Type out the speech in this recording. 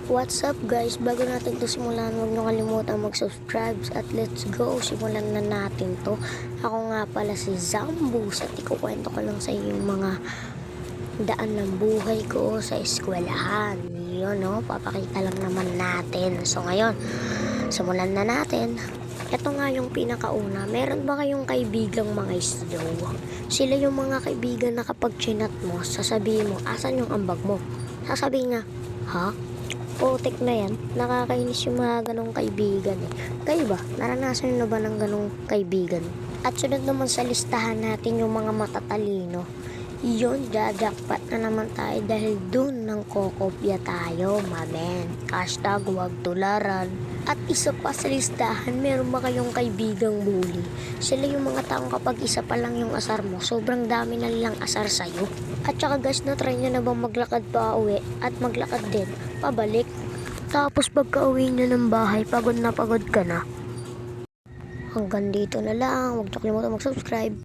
What's up guys? Bago natin to simulan, huwag nyo kalimutan mag-subscribe at let's go, simulan na natin to. Ako nga pala si Zambu at ikukwento ko lang sa iyo yung mga daan ng buhay ko sa eskwelahan. Yun no, papakita lang naman natin. So ngayon, simulan na natin. Ito nga yung pinakauna, meron ba kayong kaibigang mga slow? Sila yung mga kaibigan na kapag chinat mo, sasabihin mo, asan yung ambag mo? Sasabihin nga, ha? Putik na yan, nakakainis yung mga ganong kaibigan eh. Kayo ba? Naranasan nyo na ba ng ganong kaibigan? At sunod naman sa listahan natin yung mga matatalino. Yun, jajakpat na naman tayo dahil dun ng kokopya tayo, mamen. Hashtag huwag tularan. At isa pa sa listahan, meron ba kayong kaibigang bully? Sila yung mga taong kapag isa pa lang yung asar mo, sobrang dami na nilang asar sa'yo. At saka guys, na-try nyo na bang maglakad pa uwi at maglakad din pabalik? Tapos pagka uwi nyo ng bahay, pagod na pagod ka na. Hanggang dito na lang, huwag nyo kalimutan mag-subscribe.